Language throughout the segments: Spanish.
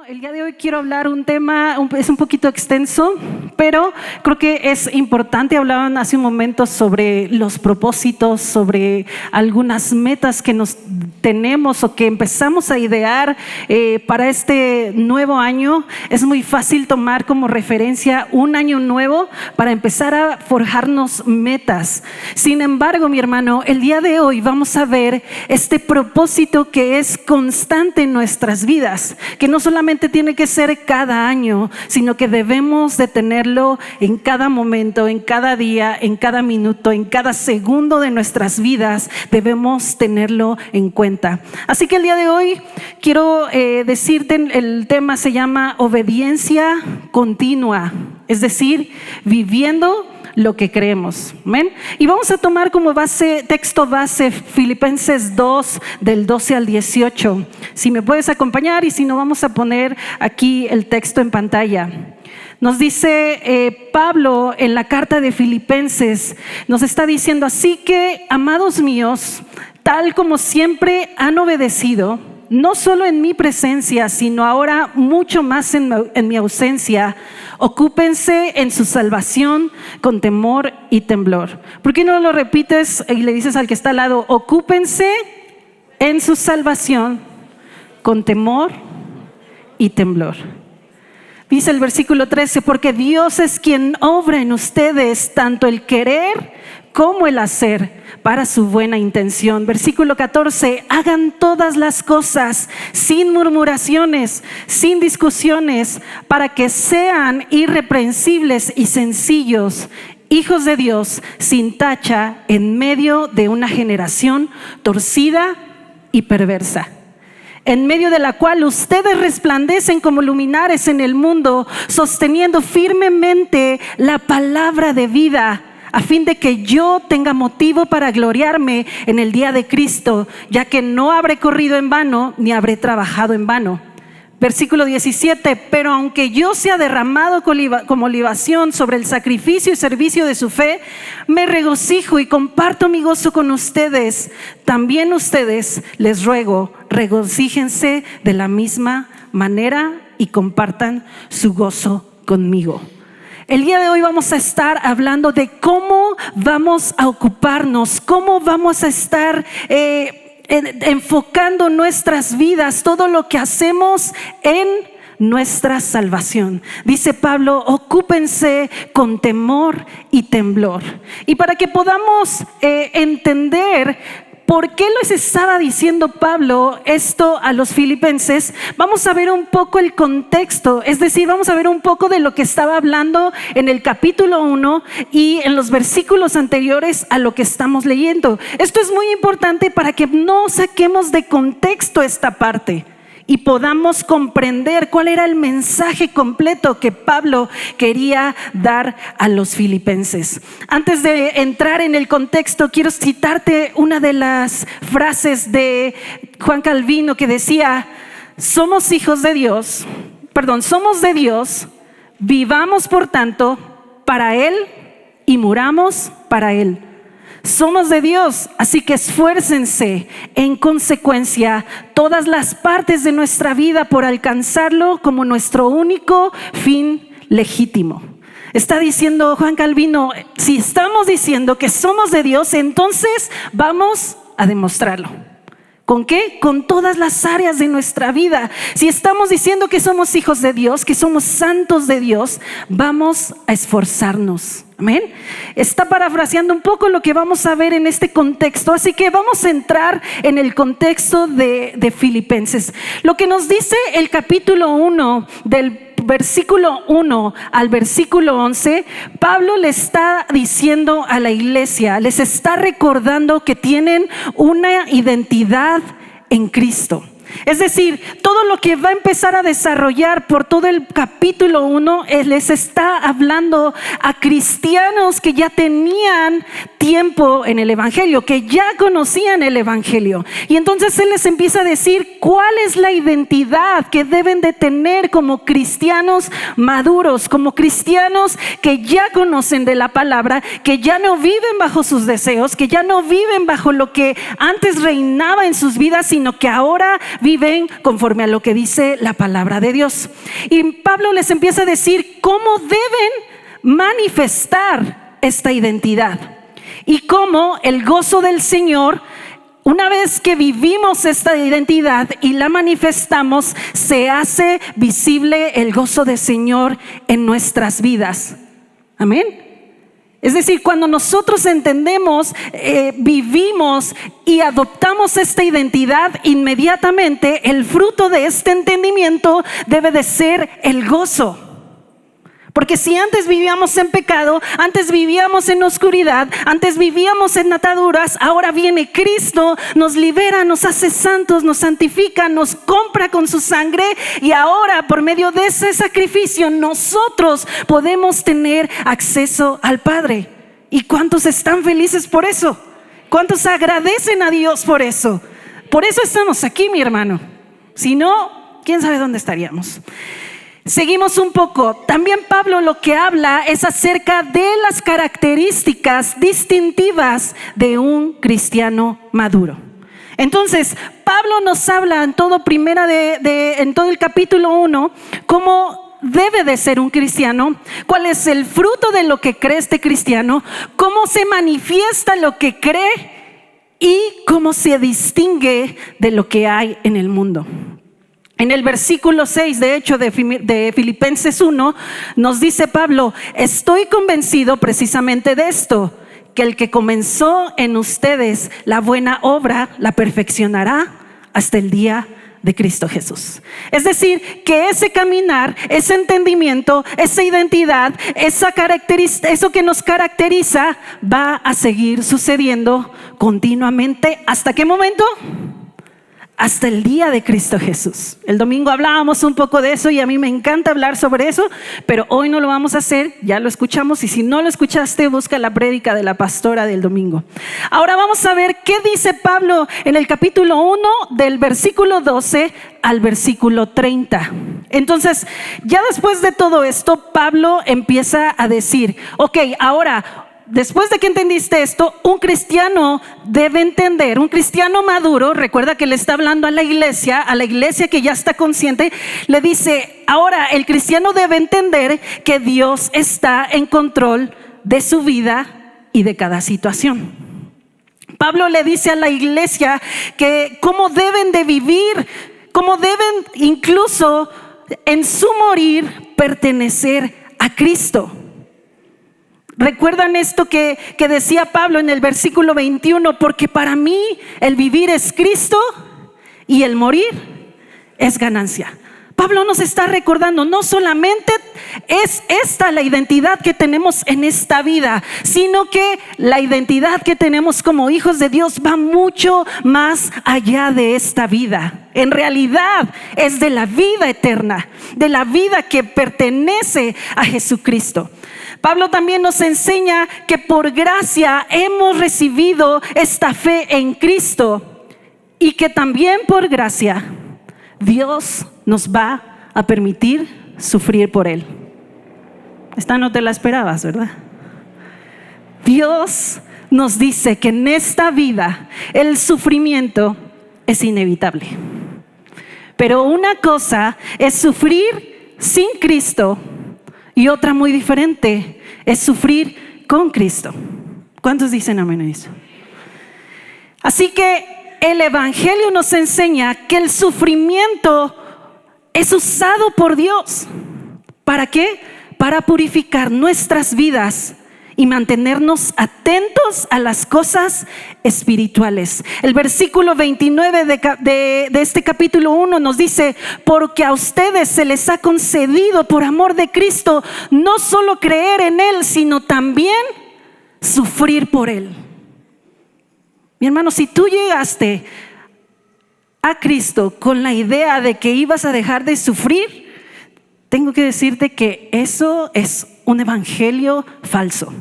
El día de hoy quiero hablar un tema, es un poquito extenso, pero creo que es importante. Hablaban hace un momento sobre los propósitos, sobre algunas metas que nos tenemos o que empezamos a idear para este nuevo año. Es muy fácil tomar como referencia un año nuevo para empezar a forjarnos metas. Sin embargo, mi hermano, el día de hoy vamos a ver este propósito que es constante en nuestras vidas, que no solamente tiene que ser cada año, sino que debemos de tenerlo en cada momento, en cada día, en cada minuto, en cada segundo de nuestras vidas. Debemos tenerlo en cuenta. Así que el día de hoy quiero decirte, el tema se llama obediencia continua, es decir, viviendo lo que creemos. ¿Amén? Y vamos a tomar como base, texto base, Filipenses 2, del 12 al 18. Si me puedes acompañar, y si no, vamos a poner aquí el texto en pantalla. Nos dice Pablo en la carta de Filipenses, nos está diciendo: así que, amados míos, tal como siempre han obedecido, no solo en mi presencia, sino ahora mucho más en mi ausencia, ocúpense en su salvación con temor y temblor. ¿Por qué no lo repites y le dices al que está al lado? Ocúpense en su salvación con temor y temblor. Dice el versículo 13: porque Dios es quien obra en ustedes tanto el querer como el hacer para su buena intención. Versículo 14: hagan todas las cosas sin murmuraciones, sin discusiones, para que sean irreprensibles y sencillos, hijos de Dios, sin tacha, en medio de una generación torcida y perversa, en medio de la cual ustedes resplandecen como luminares en el mundo, sosteniendo firmemente la palabra de vida, a fin de que yo tenga motivo para gloriarme en el día de Cristo, ya que no habré corrido en vano, ni habré trabajado en vano. Versículo 17: pero aunque yo sea derramado como libación sobre el sacrificio y servicio de su fe, me regocijo y comparto mi gozo con ustedes. También ustedes, les ruego, regocíjense de la misma manera y compartan su gozo conmigo. El día de hoy vamos a estar hablando de cómo vamos a ocuparnos, cómo vamos a estar enfocando nuestras vidas, todo lo que hacemos en nuestra salvación. Dice Pablo: ocúpense con temor y temblor. Y para que podamos entender ¿por qué les estaba diciendo Pablo esto a los filipenses? Vamos a ver un poco el contexto, es decir, vamos a ver un poco de lo que estaba hablando en el capítulo 1 y en los versículos anteriores a lo que estamos leyendo. Esto es muy importante para que no saquemos de contexto esta parte y podamos comprender cuál era el mensaje completo que Pablo quería dar a los filipenses. Antes de entrar en el contexto, quiero citarte una de las frases de Juan Calvino que decía: somos de Dios, vivamos por tanto para Él y muramos para Él. Somos de Dios, así que esfuércense en consecuencia todas las partes de nuestra vida por alcanzarlo como nuestro único fin legítimo. Está diciendo Juan Calvino: si estamos diciendo que somos de Dios, entonces vamos a demostrarlo. ¿Con qué? Con todas las áreas de nuestra vida. Si estamos diciendo que somos hijos de Dios, que somos santos de Dios, vamos a esforzarnos. Amén. Está parafraseando un poco lo que vamos a ver en este contexto, así que vamos a entrar en el contexto de Filipenses. Lo que nos dice el capítulo 1 del versículo 1 al versículo 11, Pablo le está diciendo a la iglesia, les está recordando que tienen una identidad en Cristo. Es decir, todo lo que va a empezar a desarrollar por todo el capítulo 1 les está hablando a cristianos que ya tenían tiempo en el Evangelio, que ya conocían el Evangelio. Y entonces Él les empieza a decir cuál es la identidad que deben de tener como cristianos maduros, como cristianos que ya conocen de la palabra, que ya no viven bajo sus deseos, que ya no viven bajo lo que antes reinaba en sus vidas, sino que ahora viven conforme a lo que dice la palabra de Dios. Y Pablo les empieza a decir cómo deben manifestar esta identidad y cómo el gozo del Señor, una vez que vivimos esta identidad y la manifestamos, se hace visible el gozo del Señor en nuestras vidas. Amén. Es decir, cuando nosotros entendemos, vivimos y adoptamos esta identidad, inmediatamente el fruto de este entendimiento debe de ser el gozo. Porque si antes vivíamos en pecado, antes vivíamos en oscuridad, antes vivíamos en ataduras, ahora viene Cristo, nos libera, nos hace santos, nos santifica, nos compra con su sangre, y ahora por medio de ese sacrificio nosotros podemos tener acceso al Padre. ¿Y cuántos están felices por eso? ¿Cuántos agradecen a Dios por eso? Por eso estamos aquí, mi hermano. Si no, quién sabe dónde estaríamos. Seguimos un poco. También Pablo lo que habla es acerca de las características distintivas de un cristiano maduro. Entonces, Pablo nos habla en todo en todo el capítulo 1 cómo debe de ser un cristiano, cuál es el fruto de lo que cree este cristiano, cómo se manifiesta lo que cree y cómo se distingue de lo que hay en el mundo. En el versículo 6, de hecho, de Filipenses 1, nos dice Pablo: estoy convencido precisamente de esto, que el que comenzó en ustedes la buena obra, la perfeccionará hasta el día de Cristo Jesús. Es decir, que ese caminar, ese entendimiento, esa identidad, eso que nos caracteriza, va a seguir sucediendo continuamente. ¿Hasta qué momento? Hasta el día de Cristo Jesús. El domingo hablábamos un poco de eso y a mí me encanta hablar sobre eso, pero hoy no lo vamos a hacer, ya lo escuchamos, y si no lo escuchaste, busca la prédica de la pastora del domingo. Ahora vamos a ver qué dice Pablo en el capítulo 1 del versículo 12 al versículo 30. Entonces, ya después de todo esto, Pablo empieza a decir, ok, ahora, después de que entendiste esto, un cristiano debe entender, un cristiano maduro, recuerda que le está hablando a la iglesia que ya está consciente, le dice, ahora el cristiano debe entender que Dios está en control de su vida y de cada situación. Pablo le dice a la iglesia que cómo deben de vivir, cómo deben incluso en su morir pertenecer a Cristo. ¿Recuerdan esto que decía Pablo en el versículo 21? Porque para mí el vivir es Cristo y el morir es ganancia. Pablo nos está recordando, no solamente es esta la identidad que tenemos en esta vida, sino que la identidad que tenemos como hijos de Dios va mucho más allá de esta vida. En realidad es de la vida eterna, de la vida que pertenece a Jesucristo. Pablo también nos enseña que por gracia hemos recibido esta fe en Cristo y que también por gracia Dios nos va a permitir sufrir por Él. Esta no te la esperabas, ¿verdad? Dios nos dice que en esta vida el sufrimiento es inevitable. Pero una cosa es sufrir sin Cristo y otra muy diferente es sufrir con Cristo. ¿Cuántos dicen amén a eso? Así que el Evangelio nos enseña que el sufrimiento es usado por Dios. ¿Para qué? Para purificar nuestras vidas y mantenernos atentos a las cosas espirituales. El versículo 29 de este capítulo 1 nos dice: porque a ustedes se les ha concedido por amor de Cristo no solo creer en Él, sino también sufrir por Él. Mi hermano, si tú llegaste a Cristo con la idea de que ibas a dejar de sufrir, tengo que decirte que eso es un evangelio falso.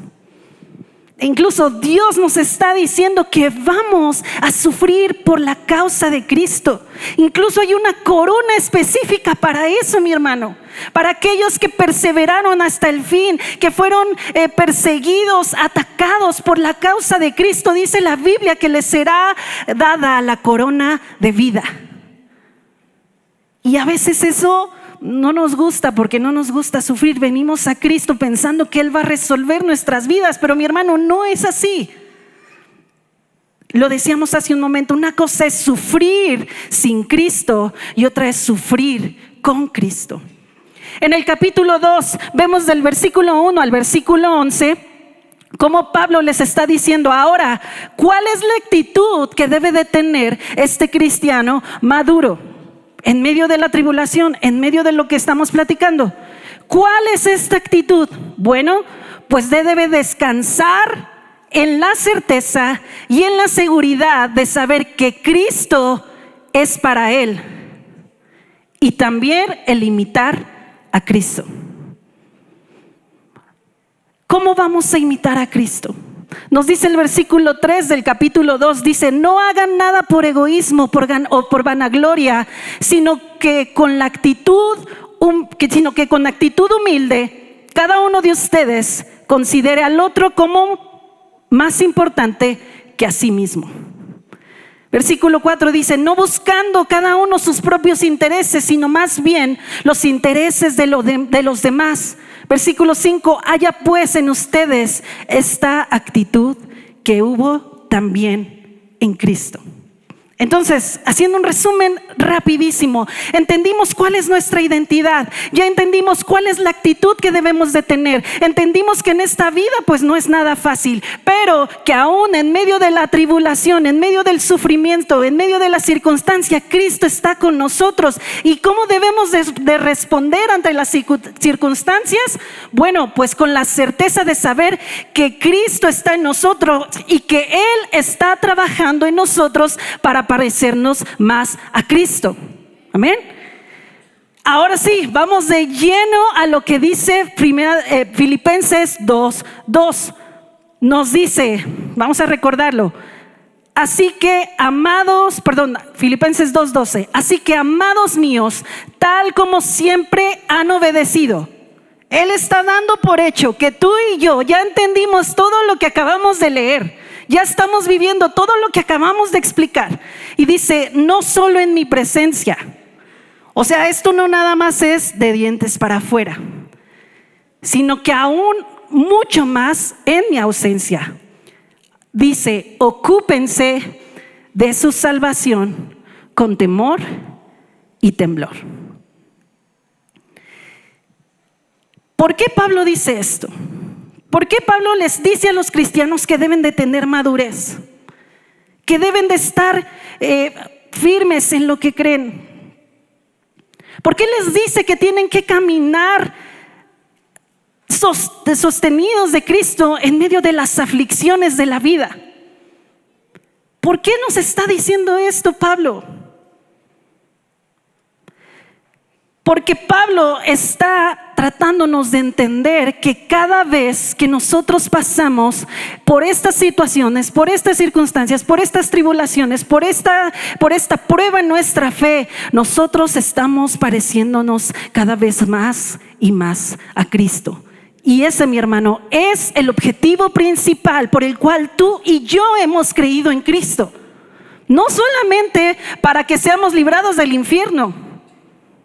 Incluso Dios nos está diciendo que vamos a sufrir por la causa de Cristo. Incluso hay una corona específica para eso, mi hermano. Para aquellos que perseveraron hasta el fin, que fueron perseguidos, atacados por la causa de Cristo. Dice la Biblia que les será dada la corona de vida. Y a veces eso no nos gusta, porque no nos gusta sufrir. Venimos a Cristo pensando que Él va a resolver nuestras vidas, pero mi hermano, no es así. Lo decíamos hace un momento, una cosa es sufrir sin Cristo y otra es sufrir con Cristo. En el capítulo 2 vemos del versículo 1 al versículo 11 cómo Pablo les está diciendo ahora cuál es la actitud que debe de tener este cristiano maduro en medio de la tribulación, en medio de lo que estamos platicando. ¿Cuál es esta actitud? Bueno, pues debe descansar en la certeza y en la seguridad de saber que Cristo es para él, y también el imitar a Cristo. ¿Cómo vamos a imitar a Cristo? Nos dice el versículo 3 del capítulo 2, dice: no hagan nada por egoísmo o por vanagloria, sino que con actitud humilde, cada uno de ustedes considere al otro como más importante que a sí mismo. Versículo 4 dice: no buscando cada uno sus propios intereses, sino más bien los intereses de los demás. Versículo 5: haya pues en ustedes esta actitud que hubo también en Cristo. Entonces, haciendo un resumen rapidísimo, entendimos cuál es nuestra identidad, ya entendimos cuál es la actitud que debemos de tener, entendimos que en esta vida pues no es nada fácil, pero que aún en medio de la tribulación, en medio del sufrimiento, en medio de la circunstancia, Cristo está con nosotros. ¿Y cómo debemos de responder ante las circunstancias? Bueno, pues con la certeza de saber que Cristo está en nosotros y que Él está trabajando en nosotros para parecernos más a Cristo. Amén. Ahora sí, vamos de lleno a lo que dice Filipenses 2:2. Nos dice, vamos a recordarlo. Así que Filipenses 2:12. Así que amados míos, tal como siempre han obedecido. Él está dando por hecho que tú y yo ya entendimos todo lo que acabamos de leer. Ya estamos viviendo todo lo que acabamos de explicar. Y dice: no solo en mi presencia. O sea, esto no nada más es de dientes para afuera, sino que aún mucho más en mi ausencia. Dice: ocúpense de su salvación con temor y temblor. ¿Por qué Pablo dice esto? ¿Por qué Pablo les dice a los cristianos que deben de tener madurez? Que deben de estar firmes en lo que creen. ¿Por qué les dice que tienen que caminar sostenidos de Cristo en medio de las aflicciones de la vida? ¿Por qué nos está diciendo esto Pablo? Porque Pablo está tratándonos de entender que cada vez que nosotros pasamos por estas situaciones, por estas circunstancias, por estas tribulaciones, por esta prueba en nuestra fe, nosotros estamos pareciéndonos cada vez más y más a Cristo. Y ese, mi hermano, es el objetivo principal por el cual tú y yo hemos creído en Cristo. No solamente para que seamos librados del infierno.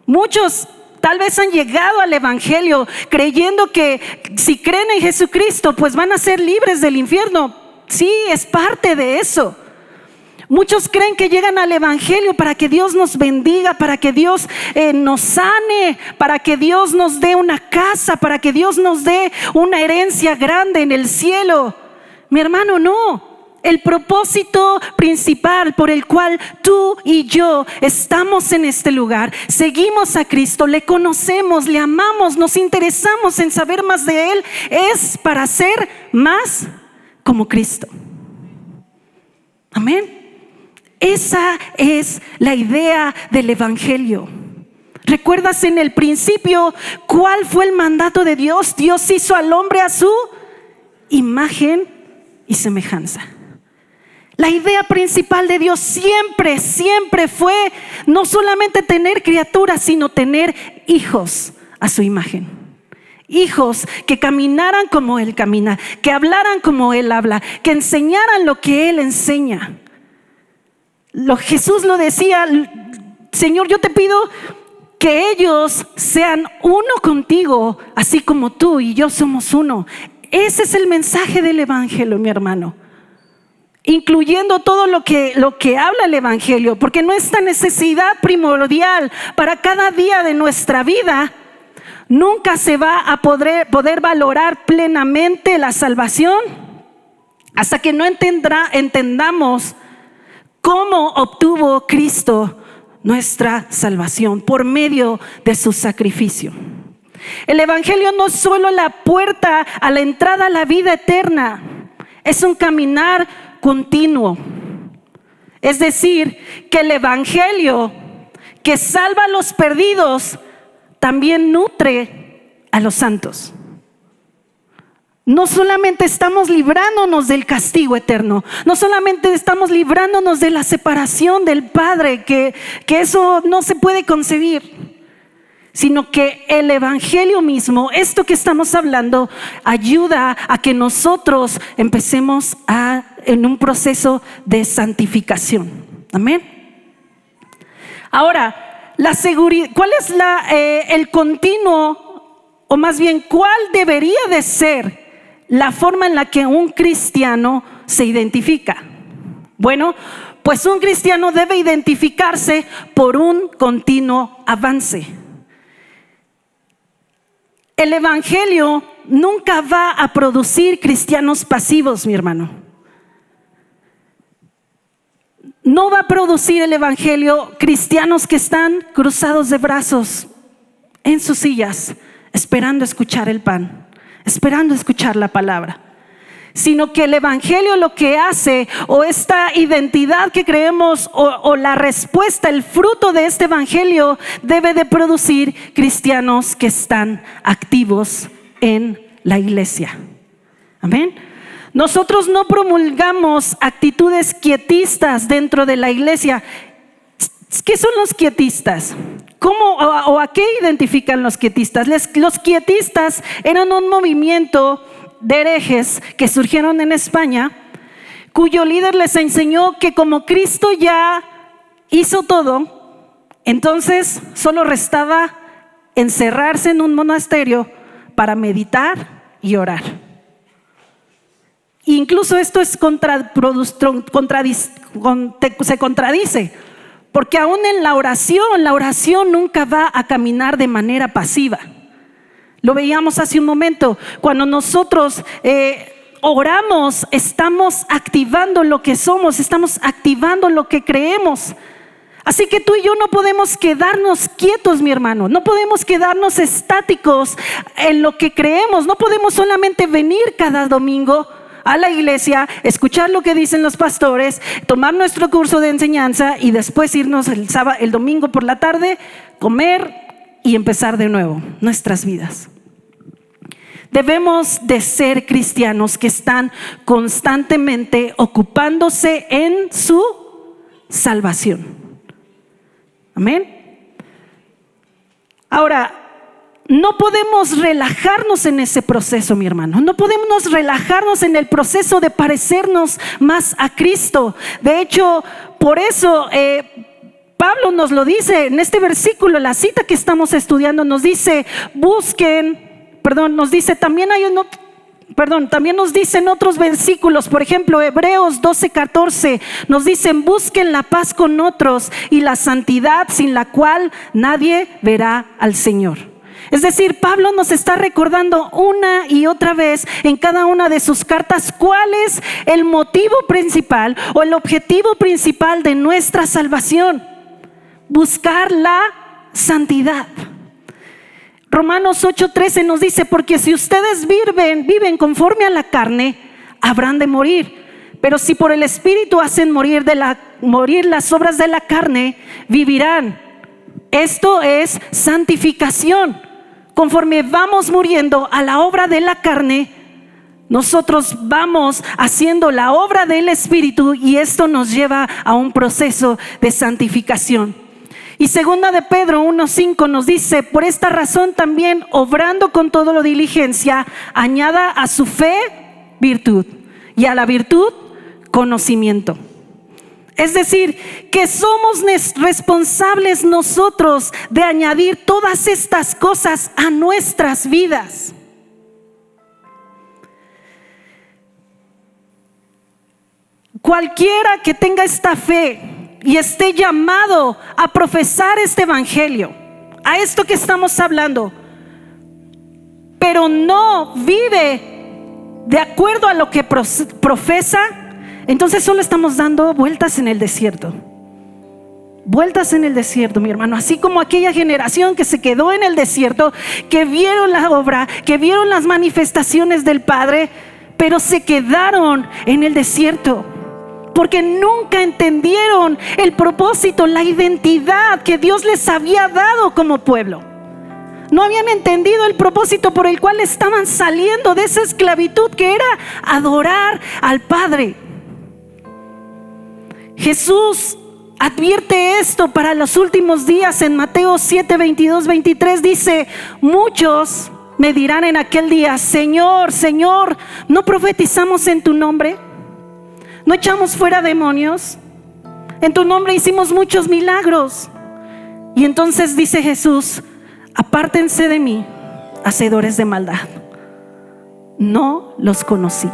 Muchos tal vez han llegado al evangelio creyendo que si creen en Jesucristo pues van a ser libres del infierno. Sí, es parte de eso. Muchos creen que llegan al evangelio para que Dios nos bendiga, para que Dios nos sane, para que Dios nos dé una casa, para que Dios nos dé una herencia grande en el cielo. Mi hermano, no. El propósito principal por el cual tú y yo estamos en este lugar, seguimos a Cristo, le conocemos, le amamos, nos interesamos en saber más de Él, es para ser más como Cristo. Amén. Esa es la idea del evangelio. ¿Recuerdas en el principio cuál fue el mandato de Dios? Dios hizo al hombre a su imagen y semejanza. La idea principal de Dios siempre, siempre fue no solamente tener criaturas, sino tener hijos a su imagen. Hijos que caminaran como Él camina, que hablaran como Él habla, que enseñaran lo que Él enseña. Jesús lo decía: Señor, yo te pido que ellos sean uno contigo, así como tú y yo somos uno. Ese es el mensaje del Evangelio, mi hermano. Incluyendo todo lo que habla el Evangelio, porque nuestra necesidad primordial para cada día de nuestra vida nunca se va a poder valorar plenamente la salvación hasta que no entendamos cómo obtuvo Cristo nuestra salvación por medio de su sacrificio. El Evangelio no es solo la puerta a la entrada a la vida eterna, es un caminar continuo. Es decir, que el Evangelio que salva a los perdidos también nutre a los santos. No solamente estamos librándonos del castigo eterno, no solamente estamos librándonos de la separación del Padre, que eso no se puede concebir, sino que el Evangelio mismo, esto que estamos hablando, ayuda a que nosotros empecemos en un proceso de santificación. Amén. Ahora, la seguridad, ¿cuál es el continuo, o más bien, cuál debería de ser la forma en la que un cristiano se identifica? Bueno, pues un cristiano debe identificarse por un continuo avance. El Evangelio nunca va a producir cristianos pasivos, mi hermano. No va a producir el Evangelio cristianos que están cruzados de brazos en sus sillas, esperando escuchar el pan, esperando escuchar la palabra. Sino que el Evangelio lo que hace, o esta identidad que creemos, o la respuesta, el fruto de este Evangelio debe de producir cristianos que están activos en la iglesia. Amén. Nosotros no promulgamos actitudes quietistas dentro de la iglesia. ¿Qué son los quietistas? ¿Cómo o a qué identifican los quietistas? Los quietistas eran un movimiento de herejes que surgieron en España, cuyo líder les enseñó que como Cristo ya hizo todo, entonces solo restaba encerrarse en un monasterio para meditar y orar. Incluso esto es se contradice, porque aún en la oración nunca va a caminar de manera pasiva. Lo veíamos hace un momento. Cuando nosotros oramos, estamos activando lo que somos, estamos activando lo que creemos. Así que tú y yo no podemos quedarnos quietos, mi hermano. No podemos quedarnos estáticos en lo que creemos. No podemos solamente venir cada domingo a la iglesia, escuchar lo que dicen los pastores, tomar nuestro curso de enseñanza y después irnos el domingo por la tarde, comer y empezar de nuevo nuestras vidas. Debemos de ser cristianos que están constantemente ocupándose en su salvación. Amén. Ahora, no podemos relajarnos en ese proceso, mi hermano. No podemos relajarnos en el proceso de parecernos más a Cristo. De hecho, por eso Pablo nos lo dice en este versículo, la cita que estamos estudiando nos dice, también nos dicen otros versículos, por ejemplo, Hebreos 12:14, nos dicen, busquen la paz con otros y la santidad sin la cual nadie verá al Señor. Es decir, Pablo nos está recordando una y otra vez en cada una de sus cartas cuál es el motivo principal o el objetivo principal de nuestra salvación: buscar la santidad. Romanos 8:13 nos dice, porque si ustedes viven conforme a la carne, habrán de morir. Pero si por el Espíritu hacen morir las obras de la carne, vivirán. Esto es santificación. Conforme vamos muriendo a la obra de la carne, nosotros vamos haciendo la obra del Espíritu y esto nos lleva a un proceso de santificación. Y segunda de Pedro 1:5 nos dice: por esta razón también, obrando con toda la diligencia, añada a su fe virtud, y a la virtud conocimiento. Es decir, que somos responsables nosotros de añadir todas estas cosas a nuestras vidas. Cualquiera que tenga esta fe y esté llamado a profesar este evangelio, a esto que estamos hablando, pero no vive de acuerdo a lo que profesa, entonces solo estamos dando vueltas en el desierto. Vueltas en el desierto, mi hermano. Así como aquella generación que se quedó en el desierto, que vieron la obra, que vieron las manifestaciones del Padre, pero se quedaron en el desierto porque nunca entendieron el propósito, la identidad que Dios les había dado como pueblo. No habían entendido el propósito por el cual estaban saliendo de esa esclavitud, que era adorar al Padre. Jesús advierte esto para los últimos días en Mateo 7, 22, 23. Dice: muchos me dirán en aquel día: Señor, Señor, ¿no profetizamos en tu nombre? ¿No echamos fuera demonios? En tu nombre hicimos muchos milagros. Y entonces dice Jesús: apártense de mí, hacedores de maldad, no los conocí.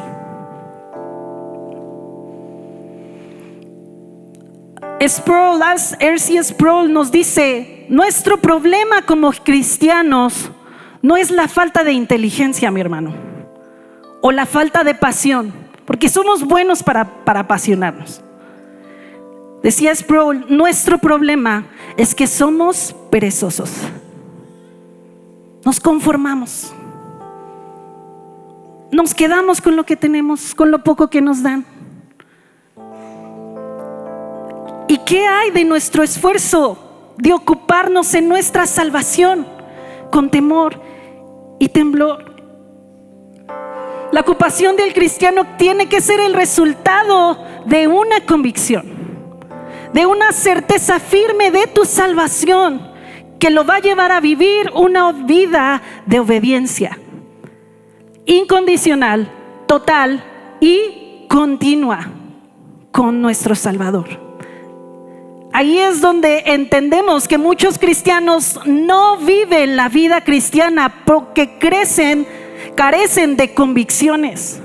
R.C. Sproul nos dice: nuestro problema como cristianos no es la falta de inteligencia, mi hermano, o la falta de pasión, porque somos buenos para apasionarnos. Decía Sproul: nuestro problema es que somos perezosos. Nos conformamos, nos quedamos con lo que tenemos, con lo poco que nos dan. ¿Y qué hay de nuestro esfuerzo de ocuparnos en nuestra salvación con temor y temblor? La ocupación del cristiano tiene que ser el resultado de una convicción, de una certeza firme de tu salvación, que lo va a llevar a vivir una vida de obediencia incondicional, total y continua con nuestro Salvador. Ahí es donde entendemos que muchos cristianos no viven la vida cristiana porque carecen de convicciones.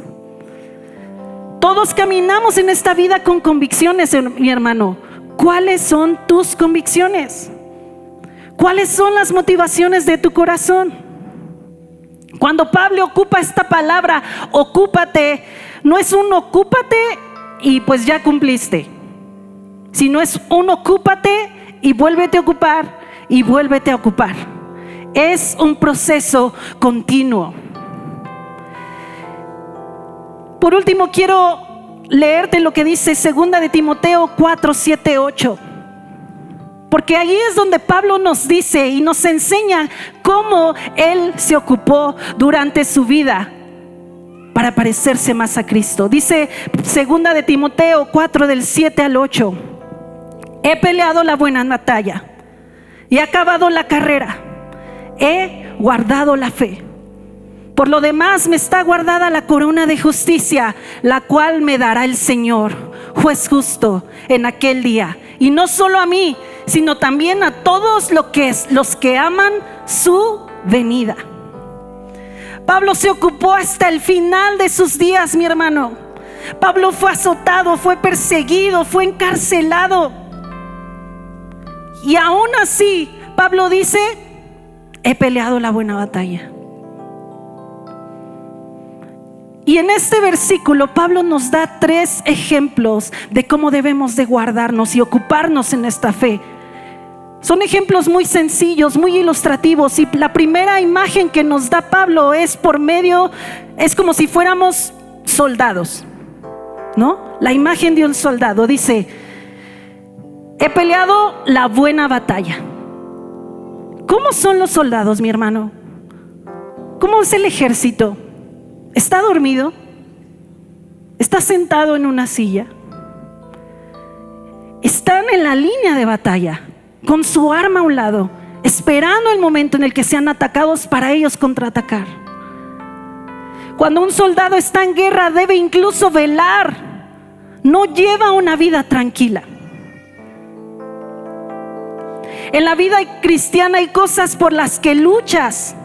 Todos caminamos en esta vida con convicciones, mi hermano. ¿Cuáles son tus convicciones? ¿Cuáles son las motivaciones de tu corazón? Cuando Pablo ocupa esta palabra, ocúpate, no es un ocúpate y pues ya cumpliste, sino es un ocúpate y vuélvete a ocupar y vuélvete a ocupar. Es un proceso continuo. Por último, quiero leerte lo que dice 2 de Timoteo 4, 7, 8. Porque ahí es donde Pablo nos dice y nos enseña cómo él se ocupó durante su vida para parecerse más a Cristo. Dice 2 de Timoteo 4, del 7 al 8. He peleado la buena batalla, he acabado la carrera, he guardado la fe. Por lo demás me está guardada la corona de justicia, la cual me dará el Señor, juez justo, en aquel día. Y no solo a mí, sino también a todos los que aman su venida. Pablo se ocupó hasta el final de sus días, mi hermano. Pablo fue azotado, fue perseguido, fue encarcelado. Y aún así, Pablo dice: he peleado la buena batalla. Y en este versículo Pablo nos da 3 ejemplos de cómo debemos de guardarnos y ocuparnos en esta fe. Son ejemplos muy sencillos, muy ilustrativos. Y la primera imagen que nos da Pablo es como si fuéramos soldados, ¿no? La imagen de un soldado dice: he peleado la buena batalla. ¿Cómo son los soldados, mi hermano? ¿Cómo es el ejército? está dormido, está sentado en una silla, están en la línea de batalla, con su arma a un lado, esperando el momento en el que sean atacados para ellos contraatacar. Cuando un soldado está en guerra, debe incluso velar, no lleva una vida tranquila. En la vida cristiana hay cosas por las que luchas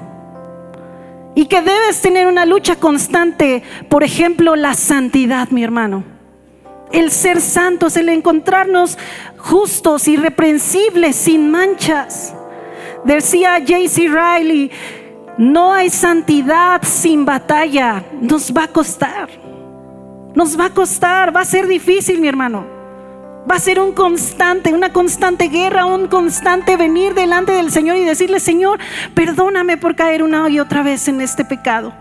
y que debes tener una lucha constante. Por ejemplo, la santidad, mi hermano. El ser santos, el encontrarnos justos, irreprensibles, sin manchas. Decía J.C. Riley, no hay santidad sin batalla. Nos va a costar, va a ser difícil, mi hermano. Va a ser una constante guerra, un constante venir delante del Señor y decirle: Señor, perdóname por caer una y otra vez en este pecado.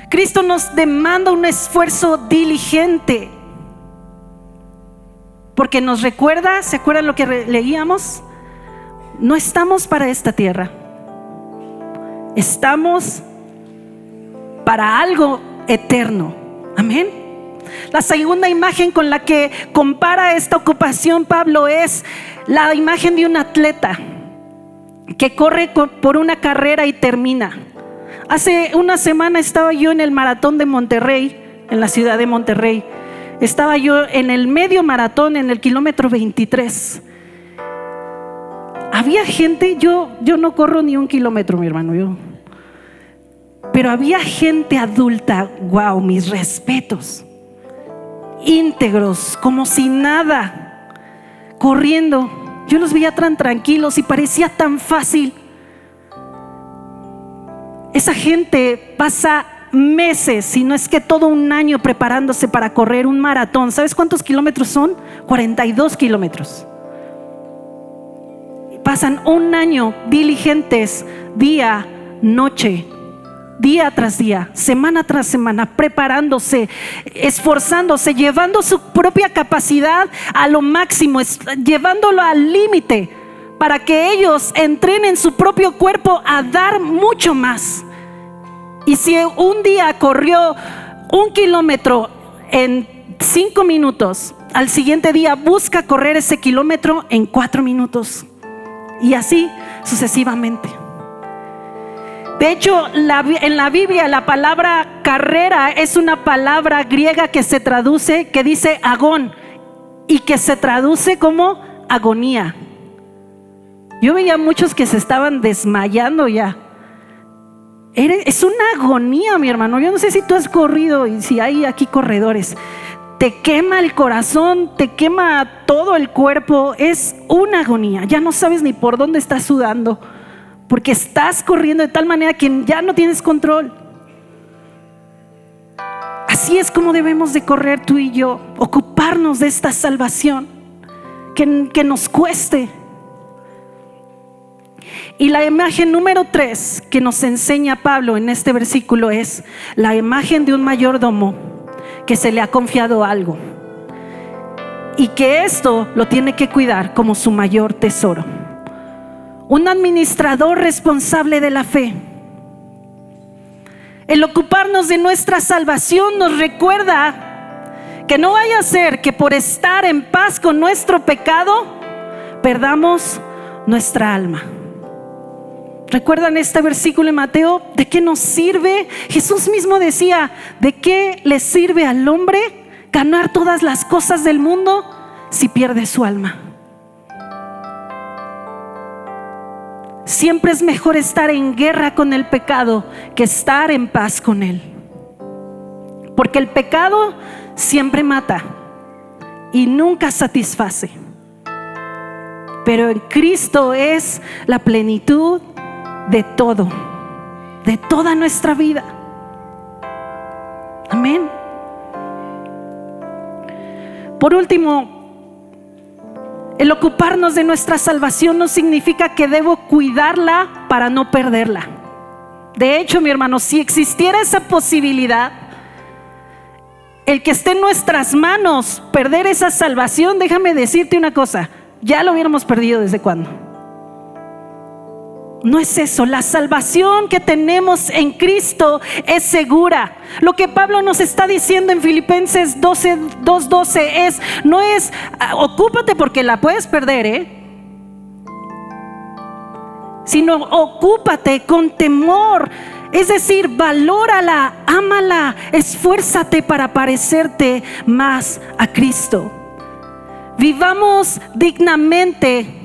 Cristo nos demanda un esfuerzo diligente, porque nos recuerda, ¿se acuerdan lo que leíamos? No estamos para esta tierra, estamos para algo eterno. Amén. La segunda imagen con la que compara esta ocupación Pablo es la imagen de un atleta que corre por una carrera y termina. Hace una semana estaba yo en el maratón de Monterrey, en la ciudad de Monterrey. Estaba yo en el medio maratón, en el kilómetro 23. Había gente, yo no corro ni un kilómetro, mi hermano, pero había gente adulta, wow, mis respetos, íntegros, como si nada, corriendo. Yo los veía tan tranquilos y parecía tan fácil. Esa gente pasa meses, si no es que todo un año, preparándose para correr un maratón. ¿Sabes cuántos kilómetros son? 42 kilómetros. Pasan un año diligentes, día, noche, día tras día, semana tras semana, preparándose, esforzándose, llevando su propia capacidad a lo máximo, llevándolo al límite, para que ellos entrenen su propio cuerpo a dar mucho más. Y si un día corrió 1 kilómetro en 5 minutos, al siguiente día busca correr ese kilómetro en 4 minutos. Y así sucesivamente. De hecho, en la Biblia la palabra carrera es una palabra griega que se traduce, que dice agón, y que se traduce como agonía. Yo veía muchos que se estaban desmayando ya. Es una agonía, mi hermano. Yo no sé si tú has corrido y si hay aquí corredores. Te quema el corazón, te quema todo el cuerpo. Es una agonía. Ya no sabes ni por dónde estás sudando, porque estás corriendo de tal manera que ya no tienes control. Así es como debemos de correr tú y yo, ocuparnos de esta salvación que nos cueste. Y la imagen número 3 que nos enseña Pablo en este versículo es la imagen de un mayordomo que se le ha confiado algo y que esto lo tiene que cuidar como su mayor tesoro. Un administrador responsable de la fe. El ocuparnos de nuestra salvación nos recuerda que no vaya a ser que por estar en paz con nuestro pecado perdamos nuestra alma. ¿Recuerdan este versículo en Mateo? ¿De qué nos sirve? Jesús mismo decía: ¿de qué le sirve al hombre ganar todas las cosas del mundo si pierde su alma? Siempre es mejor estar en guerra con el pecado que estar en paz con él, porque el pecado siempre mata y nunca satisface, pero en Cristo es la plenitud de todo, de toda nuestra vida. Amén. Por último, el ocuparnos de nuestra salvación no significa que debo cuidarla para no perderla. De hecho, mi hermano, si existiera esa posibilidad, el que esté en nuestras manos perder esa salvación, déjame decirte una cosa, ya lo hubiéramos perdido desde cuándo. no es eso. La salvación que tenemos en Cristo es segura. Lo que Pablo nos está diciendo en Filipenses 2:12 no es ocúpate porque la puedes perder, sino ocúpate con temor. Es decir, valórala, ámala, esfuérzate para parecerte más a Cristo. Vivamos dignamente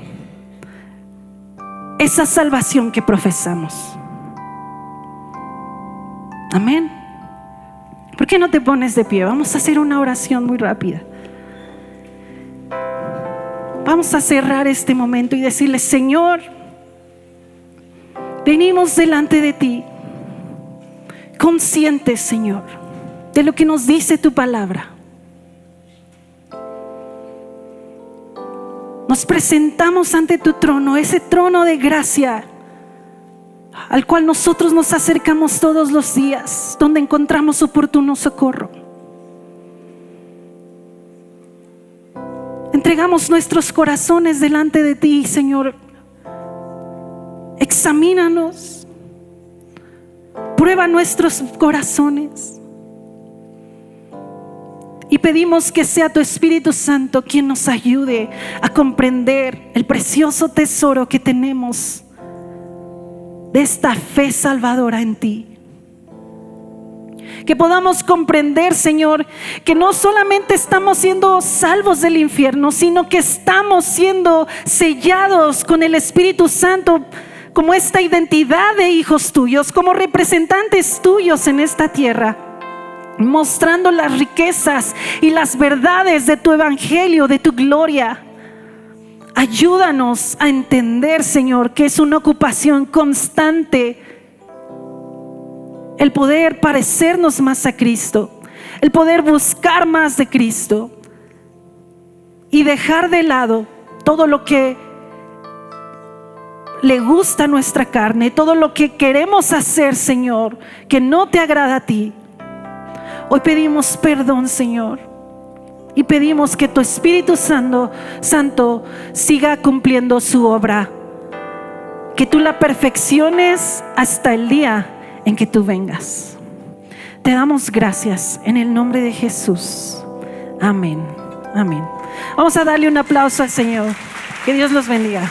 esa salvación que profesamos. Amén. ¿Por qué no te pones de pie? Vamos a hacer una oración muy rápida. Vamos a cerrar este momento y decirle: Señor, venimos delante de ti, conscientes, Señor, de lo que nos dice tu palabra. Nos presentamos ante tu trono, ese trono de gracia al cual nosotros nos acercamos todos los días, donde encontramos oportuno socorro. Entregamos nuestros corazones delante de ti, Señor. Examínanos, prueba nuestros corazones. Y pedimos que sea tu Espíritu Santo quien nos ayude a comprender el precioso tesoro que tenemos de esta fe salvadora en ti. Que podamos comprender, Señor, que no solamente estamos siendo salvos del infierno, sino que estamos siendo sellados con el Espíritu Santo como esta identidad de hijos tuyos, como representantes tuyos en esta tierra, mostrando las riquezas y las verdades de tu evangelio, de tu gloria. Ayúdanos a entender, Señor, que es una ocupación constante el poder parecernos más a Cristo, el poder buscar más de Cristo y dejar de lado todo lo que le gusta a nuestra carne, todo lo que queremos hacer, Señor, que no te agrada a ti. Hoy pedimos perdón, Señor, y pedimos que tu Espíritu Santo siga cumpliendo su obra, que tú la perfecciones hasta el día en que tú vengas. Te damos gracias en el nombre de Jesús. Amén. Amén. Vamos a darle un aplauso al Señor. Que Dios los bendiga.